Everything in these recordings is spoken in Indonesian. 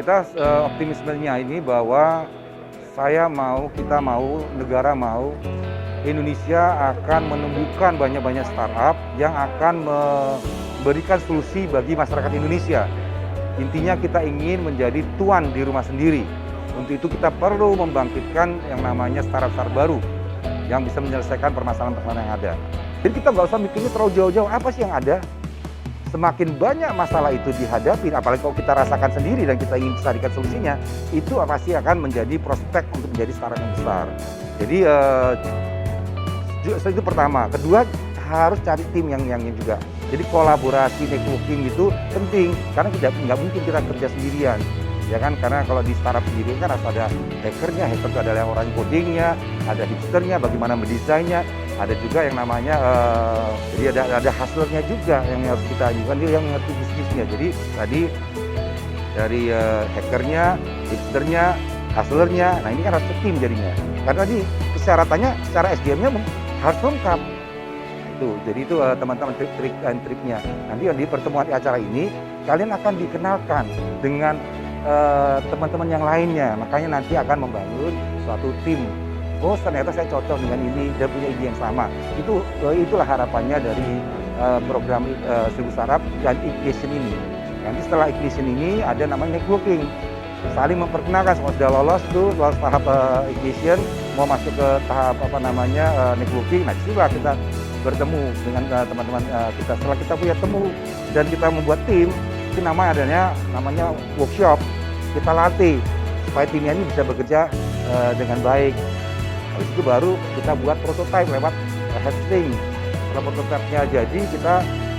kita optimismenya ini bahwa kita mau, negara mau, Indonesia akan menumbuhkan banyak-banyak startup yang akan memberikan solusi bagi masyarakat Indonesia. Intinya kita ingin menjadi tuan di rumah sendiri. Untuk itu kita perlu membangkitkan yang namanya startup-startup baru yang bisa menyelesaikan permasalahan-permasalahan yang ada. Jadi kita nggak usah mikirnya terlalu jauh-jauh, apa sih yang ada? Semakin banyak masalah itu dihadapi, apalagi kalau kita rasakan sendiri dan kita ingin carikan solusinya, itu pasti akan menjadi prospek untuk menjadi startup yang besar. Jadi itu pertama. Kedua, harus cari tim yang juga. Jadi kolaborasi, networking itu penting, karena nggak mungkin kita kerja sendirian. Ya kan, karena kalau di startup sendiri kan harus ada hackernya, hacker itu adalah orang codingnya, ada hipsternya, bagaimana mendesainnya, ada juga yang namanya, jadi ada hustlernya juga yang harus kita ajukan, dia yang mengerti bisnisnya. Jadi tadi dari hackernya, hipsternya, hustlernya, nah ini kan harus tim jadinya. Karena tadi persyaratannya secara SDM-nya harus lengkap. Jadi itu teman-teman trik dan triknya. Nanti di pertemuan acara ini kalian akan dikenalkan dengan teman-teman yang lainnya, makanya nanti akan membangun suatu tim. Oh ternyata saya cocok dengan ini dan punya ide yang sama. Itulah harapannya dari program 1000 Startup dan Ignition ini. Nanti setelah Ignition ini ada namanya networking, saling memperkenalkan. Sudah lolos tahap Ignition, mau masuk ke tahap networking. Nah disitulah kita bertemu dengan teman-teman kita. Setelah kita punya temu dan kita membuat tim, itu namanya workshop. Kita latih supaya timnya ini bisa bekerja dengan baik. Habis itu baru kita buat prototype lewat testing. Setelah prototype-nya jadi, kita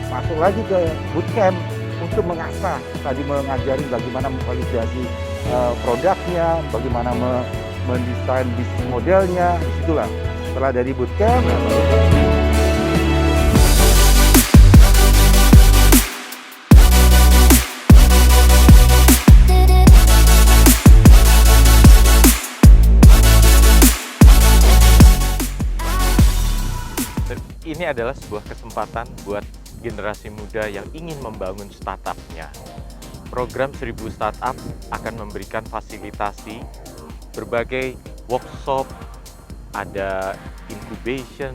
masuk lagi ke bootcamp untuk mengasah. Tadi mengajari bagaimana memvalidasi produknya, bagaimana mendesain bisnis modelnya. Disitulah. Setelah dari bootcamp, ini adalah sebuah kesempatan buat generasi muda yang ingin membangun startup-nya. Program 1000 Startup akan memberikan fasilitasi, berbagai workshop, ada incubation,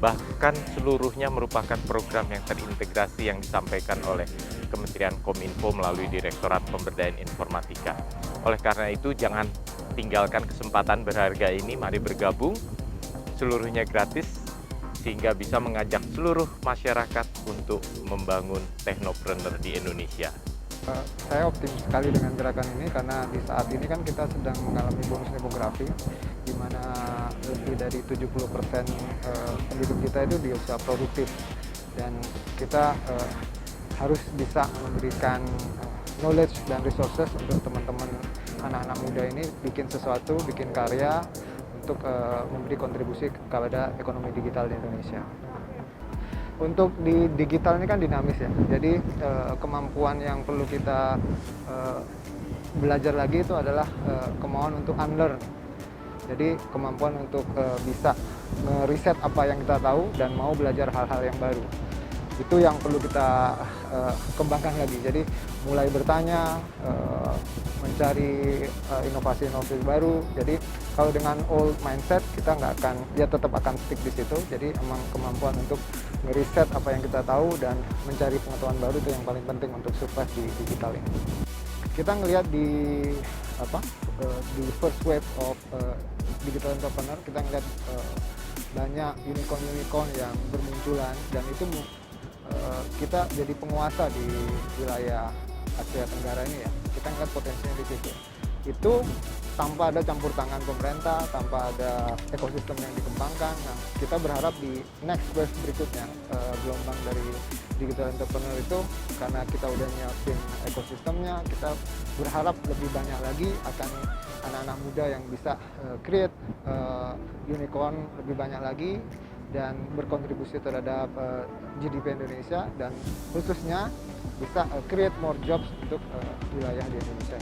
bahkan seluruhnya merupakan program yang terintegrasi yang disampaikan oleh Kementerian Kominfo melalui Direktorat Pemberdayaan Informatika. Oleh karena itu, jangan tinggalkan kesempatan berharga ini, mari bergabung, seluruhnya gratis, sehingga bisa mengajak seluruh masyarakat untuk membangun technopreneur di Indonesia. Saya optimis sekali dengan gerakan ini karena di saat ini kan kita sedang mengalami bonus demografi, di mana lebih dari 70% penduduk kita itu di usia produktif, dan kita harus bisa memberikan knowledge dan resources untuk teman-teman anak-anak muda ini bikin sesuatu, bikin karya, untuk memberi kontribusi kepada ekonomi digital di Indonesia. Untuk di digital ini kan dinamis ya, jadi kemampuan yang perlu kita belajar lagi itu adalah kemauan untuk unlearn. Jadi kemampuan untuk bisa ngeriset apa yang kita tahu dan mau belajar hal-hal yang baru. Itu yang perlu kita kembangkan lagi. Jadi mulai bertanya, mencari inovasi-inovasi baru. Jadi kalau dengan old mindset kita tetap akan stick di situ. Jadi emang kemampuan untuk ngeriset apa yang kita tahu dan mencari pengetahuan baru itu yang paling penting untuk survive di digital ini. Kita ngelihat di first wave of digital entrepreneur, kita ngelihat banyak unicorn yang bermunculan, dan itu kita jadi penguasa di wilayah Asia Tenggara ini ya. Kita ngeliat potensinya di situ. Itu tanpa ada campur tangan pemerintah, tanpa ada ekosistem yang dikembangkan. Nah, kita berharap di next wave berikutnya, gelombang dari digital entrepreneur itu, karena kita udah nyiapin ekosistemnya, kita berharap lebih banyak lagi akan anak-anak muda yang bisa create unicorn lebih banyak lagi dan berkontribusi terhadap GDP Indonesia, dan khususnya bisa create more jobs untuk wilayah di Indonesia.